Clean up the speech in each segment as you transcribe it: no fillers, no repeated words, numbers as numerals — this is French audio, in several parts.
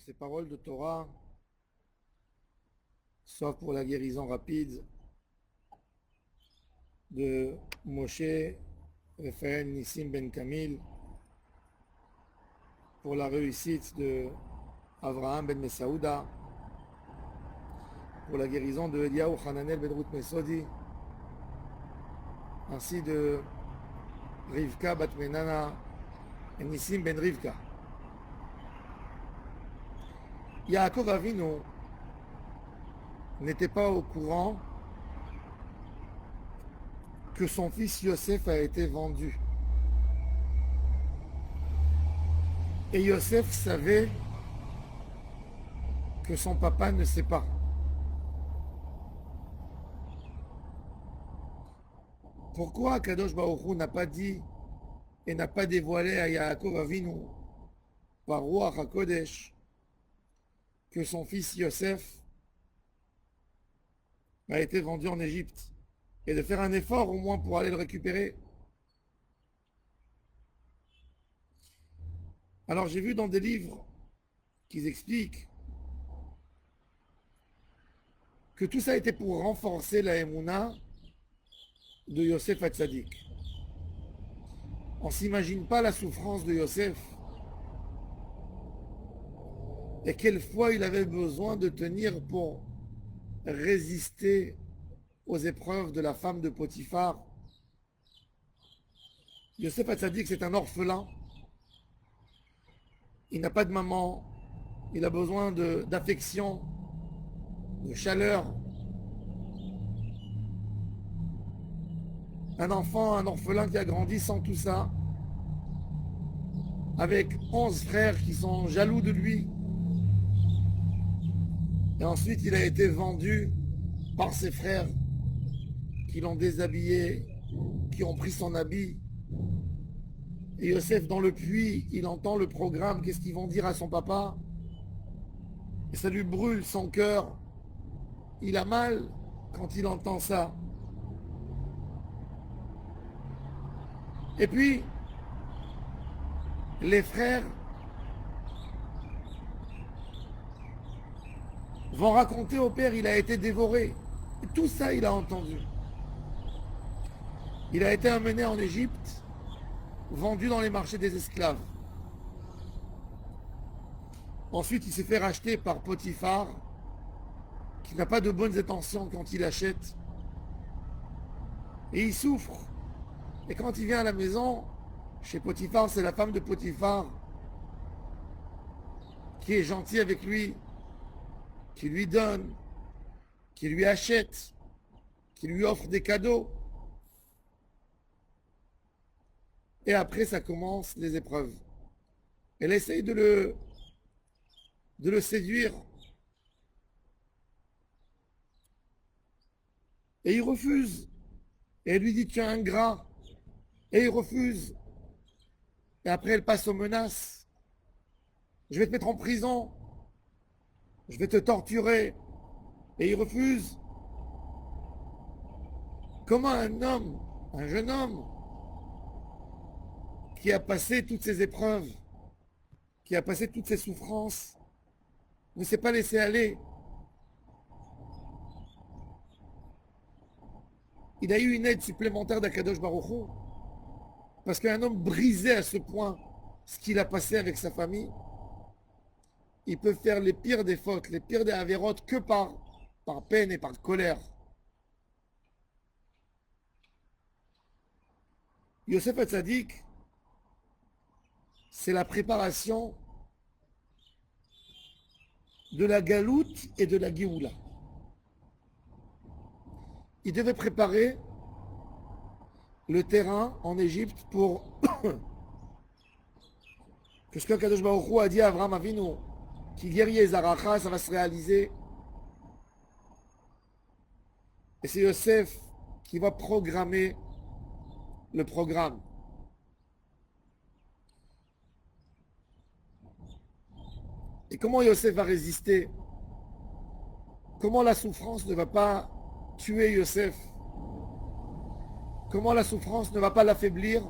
ces paroles de Torah soient pour la guérison rapide de Moshe Raphaël Nissim Ben Kamil, pour la réussite de Avraham Ben Mesaouda, pour la guérison de Eliyahu Hananel Ben Ruth Mesodi, ainsi de Rivka Bat Menana et Nissim Ben Rivka. Yaakov Avinu n'était pas au courant que son fils Yosef a été vendu. Et Yosef savait que son papa ne sait pas. Pourquoi Kadosh Baruch Hu n'a pas dit et n'a pas dévoilé à Yaakov Avinu par Ruach HaKodesh que son fils Yosef a été vendu en Égypte et de faire un effort au moins pour aller le récupérer? Alors j'ai vu dans des livres qu'ils expliquent que tout ça a été pour renforcer la Emouna de Yosef Hatzadik. On ne s'imagine pas la souffrance de Yosef et quelle foi il avait besoin de tenir pour résister aux épreuves de la femme de Potiphar. Yosef Hatzadik, c'est un orphelin. Il n'a pas de maman. Il a besoin d'affection, de chaleur. Un enfant, un orphelin qui a grandi sans tout ça, avec 11 frères qui sont jaloux de lui. Et ensuite, il a été vendu par ses frères qui l'ont déshabillé, qui ont pris son habit. Et Yosef, dans le puits, il entend le programme, qu'est-ce qu'ils vont dire à son papa? Et ça lui brûle son cœur. Il a mal quand il entend ça. Et puis, les frères vont raconter au père, il a été dévoré. Et tout ça, il a entendu. Il a été amené en Égypte, vendu dans les marchés des esclaves. Ensuite, il s'est fait racheter par Potiphar, qui n'a pas de bonnes intentions quand il achète. Et il souffre. Et quand il vient à la maison, chez Potiphar, c'est la femme de Potiphar qui est gentille avec lui, qui lui donne, qui lui achète, qui lui offre des cadeaux. Et après, ça commence les épreuves. Elle essaye de le séduire. Et il refuse. Et elle lui dit, tu es ingrat. Et il refuse. Et après, elle passe aux menaces. Je vais te mettre en prison. Je vais te torturer. Et il refuse. Comment un homme, un jeune homme, qui a passé toutes ces épreuves, qui a passé toutes ces souffrances, ne s'est pas laissé aller? Il a eu une aide supplémentaire d'Akadosh Baruch Hu, parce qu'un homme brisé à ce point, ce qu'il a passé avec sa famille, il peut faire les pires des fautes, les pires des avérotes que par peine et par colère. Yosef Hatzadik, c'est la préparation de la galoute et de la Géoula. Il devait préparer le terrain en Égypte pour que ce que Kadosh Baruch Hu a dit à Avraham Avinu, qui guérit Zaracha, ça va se réaliser. Et c'est Yosef qui va programmer le programme. Et comment Yosef va résister? Comment la souffrance ne va pas tuer Yosef? Comment la souffrance ne va pas l'affaiblir?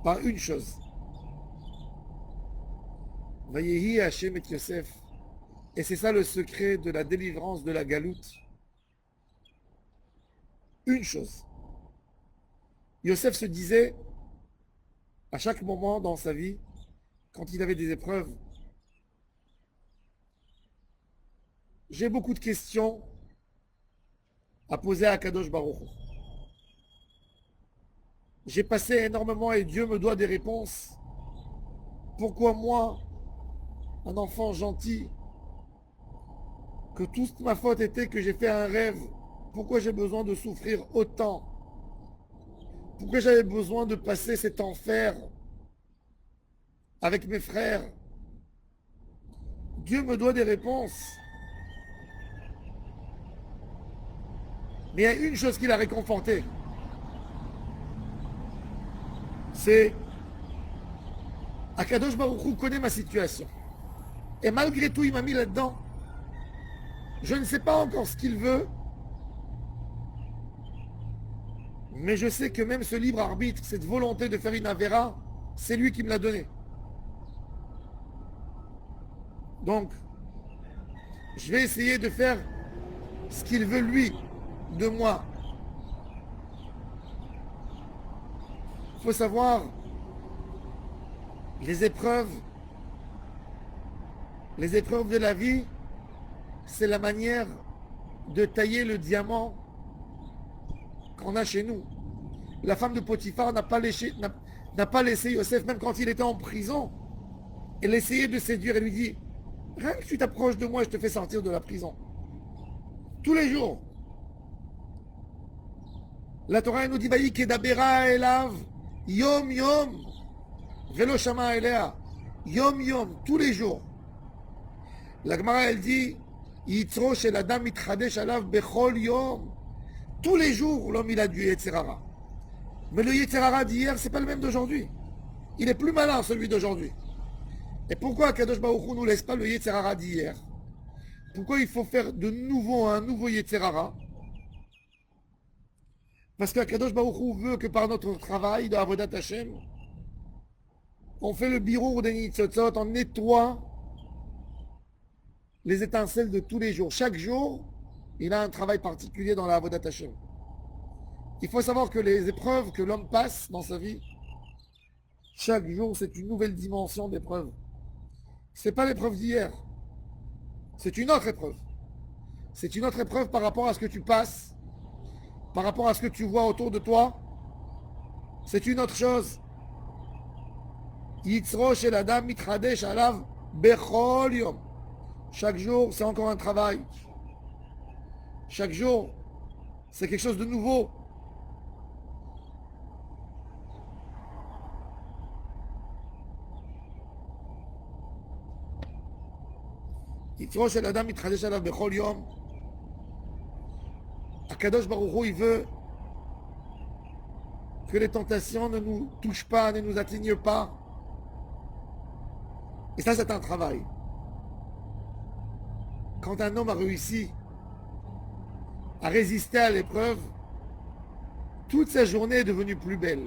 Par une chose. Vayehi Hashem et Yosef. Et c'est ça le secret de la délivrance de la galoute. Une chose. Yosef se disait, à chaque moment dans sa vie, quand il avait des épreuves, j'ai beaucoup de questions à poser à Kadosh Baruch Hu. J'ai passé énormément et Dieu me doit des réponses. Pourquoi moi, un enfant gentil, que toute ma faute était que j'ai fait un rêve, pourquoi j'ai besoin de souffrir autant? Pourquoi j'avais besoin de passer cet enfer avec mes frères? Dieu me doit des réponses. Mais il y a une chose qui l'a réconforté. C'est Akadosh Baruch Hu connaît ma situation. Et malgré tout, il m'a mis là-dedans. Je ne sais pas encore ce qu'il veut, mais je sais que même ce libre arbitre, cette volonté de faire une avéra, c'est lui qui me l'a donné. Donc, je vais essayer de faire ce qu'il veut lui de moi. Il faut savoir, les épreuves de la vie, c'est la manière de tailler le diamant qu'on a chez nous. La femme de Potiphar n'a pas laissé Yosef, même quand il était en prison. Elle essayait de séduire. Elle lui dit, rien que tu t'approches de moi, je te fais sortir de la prison. Tous les jours. La Torah nous dit, Baï kedabera elav, yom yom, velo shama elea, yom yom, tous les jours. La Gemara, elle dit, Yitzro shel adam mitchadesh alav bechol yom. Tous les jours, l'homme, il a du Yetzirara. Mais le Yetzirara d'hier, c'est pas le même d'aujourd'hui. Il est plus malin, celui d'aujourd'hui. Et pourquoi Kadosh Baruch Hu ne nous laisse pas le Yetzirara d'hier? Pourquoi il faut faire de nouveau un nouveau Yetzirara? Parce qu'Akadosh Baruch Hu veut que par notre travail de Avodat Hashem, on fait le birour des Nitzotzot, on nettoie les étincelles de tous les jours. Chaque jour, il a un travail particulier dans la Avodat Hashem. Il faut savoir que les épreuves que l'homme passe dans sa vie, chaque jour, c'est une nouvelle dimension d'épreuve. Ce n'est pas l'épreuve d'hier. C'est une autre épreuve. C'est une autre épreuve par rapport à ce que tu passes, par rapport à ce que tu vois autour de toi. C'est une autre chose. Yitzro shel adam mitchadesh alav bechol yom. Chaque jour, c'est encore un travail. Chaque jour, c'est quelque chose de nouveau. Yitzro shel adam mitchadesh alav bechol yom. Akadosh Baruch Hu, il veut que les tentations ne nous touchent pas, ne nous atteignent pas. Et ça, c'est un travail. Quand un homme a réussi à résister à l'épreuve, toute sa journée est devenue plus belle.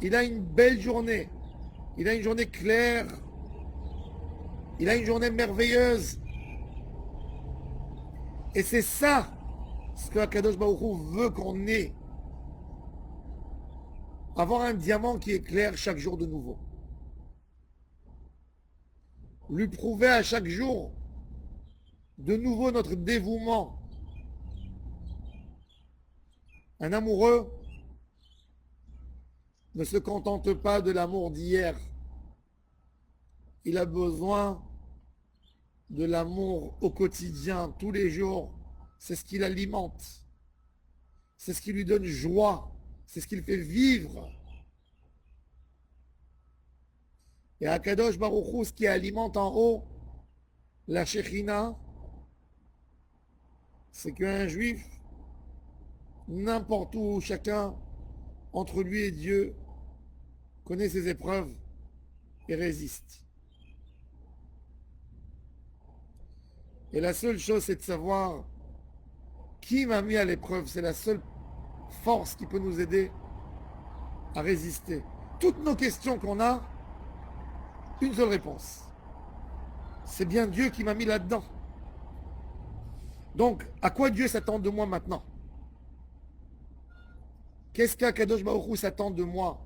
Il a une belle journée. Il a une journée claire. Il a une journée merveilleuse. Et c'est ça ce que Akadosh Baruch Hu veut qu'on ait. Avoir un diamant qui est clair chaque jour de nouveau. Lui prouver à chaque jour de nouveau notre dévouement. Un amoureux ne se contente pas de l'amour d'hier. Il a besoin de l'amour au quotidien, tous les jours. C'est ce qui l'alimente. C'est ce qui lui donne joie. C'est ce qui le fait vivre. Et Akadosh Baruch Hu, ce qui alimente en haut la Shekhinah, c'est qu'un juif, n'importe où, chacun, entre lui et Dieu, connaît ses épreuves et résiste. Et la seule chose, c'est de savoir qui m'a mis à l'épreuve. C'est la seule force qui peut nous aider à résister. Toutes nos questions qu'on a, Une seule réponse. C'est bien Dieu qui m'a mis là-dedans. Donc, à quoi Dieu s'attend de moi maintenant? Qu'est-ce qu'Akadosh Baruch Hu s'attend de moi?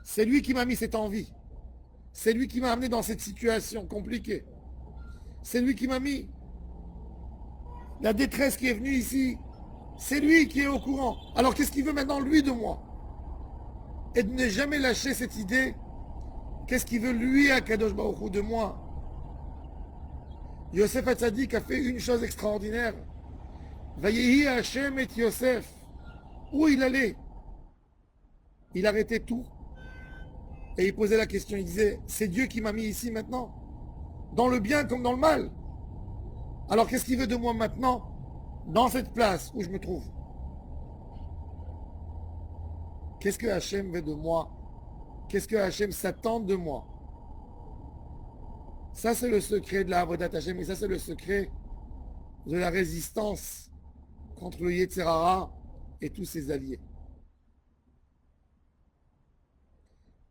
C'est lui qui m'a mis cette envie. C'est lui qui m'a amené dans cette situation compliquée. C'est lui qui m'a mis la détresse qui est venue ici. C'est lui qui est au courant. Alors qu'est-ce qu'il veut maintenant, lui, de moi? Et de ne jamais lâcher cette idée. Qu'est-ce qu'il veut, lui, Akadosh Baruch Hu, de moi? Yosef Hatzadik a fait une chose extraordinaire. Vayehi Hashem et Yosef. Où il allait? Il arrêtait tout. Et il posait la question, il disait, c'est Dieu qui m'a mis ici maintenant, dans le bien comme dans le mal. Alors qu'est-ce qu'il veut de moi maintenant, dans cette place où je me trouve? Qu'est-ce que Hachem veut de moi? Qu'est-ce que Hachem s'attend de moi? Ça c'est le secret de la Avodat Hachem, et ça c'est le secret de la résistance contre le Yetzer Hara et tous ses alliés.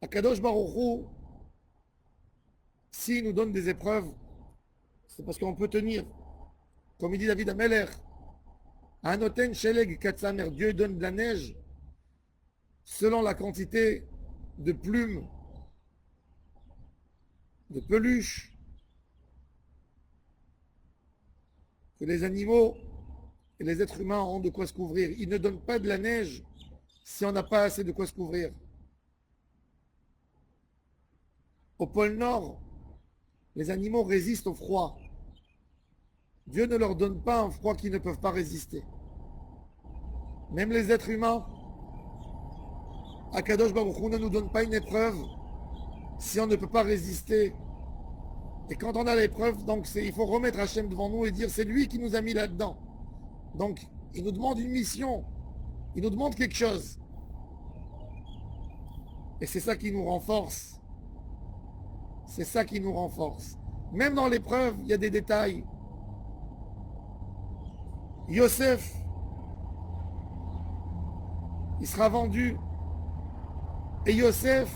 Akadosh Baruch Hu, s'il nous donne des épreuves, c'est parce qu'on peut tenir. Comme il dit David Ameler, Anoten Sheleg Katsamer, Dieu donne de la neige selon la quantité de plumes, de peluches que les animaux et les êtres humains ont de quoi se couvrir. Il ne donne pas de la neige si on n'a pas assez de quoi se couvrir. Au pôle Nord, les animaux résistent au froid. Dieu ne leur donne pas un froid qu'ils ne peuvent pas résister. Même les êtres humains, Akadosh Baruch Hu ne nous donne pas une épreuve si on ne peut pas résister. Et quand on a l'épreuve, donc il faut remettre Hachem devant nous et dire c'est lui qui nous a mis là-dedans. Donc il nous demande une mission, il nous demande quelque chose. Et c'est ça qui nous renforce. C'est ça qui nous renforce. Même dans l'épreuve, il y a des détails. Yosef, il sera vendu. Et Yosef,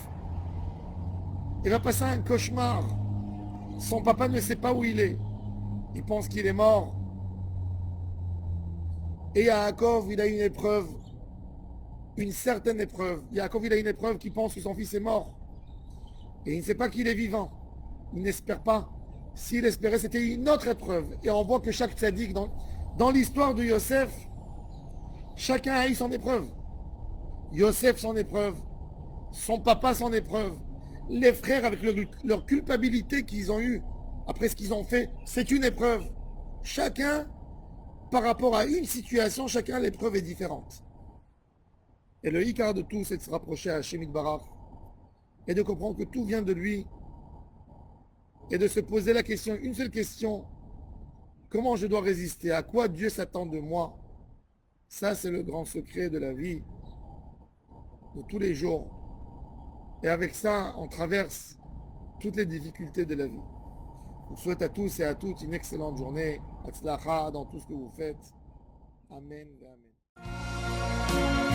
il va passer un cauchemar. Son papa ne sait pas où il est. Il pense qu'il est mort. Et Yaakov, il a une épreuve. Une certaine épreuve. Yaakov, il a une épreuve qui pense que son fils est mort. Et il ne sait pas qu'il est vivant. Il n'espère pas. S'il espérait, c'était une autre épreuve. Et on voit que chaque tzaddik, dans l'histoire de Yosef, chacun a eu son épreuve. Yosef, son épreuve. Son papa, son épreuve. Les frères, avec leur culpabilité qu'ils ont eue, après ce qu'ils ont fait, c'est une épreuve. Chacun, par rapport à une situation, chacun, l'épreuve est différente. Et le hikar de tout, c'est de se rapprocher à Hachem Yitbarach et de comprendre que tout vient de lui et de se poser la question, une seule question, comment je dois résister? À quoi Dieu s'attend de moi? Ça, c'est le grand secret de la vie de tous les jours. Et avec ça, on traverse toutes les difficultés de la vie. Je vous souhaite à tous et à toutes une excellente journée. Hatzlacha dans tout ce que vous faites. Amen. Amen.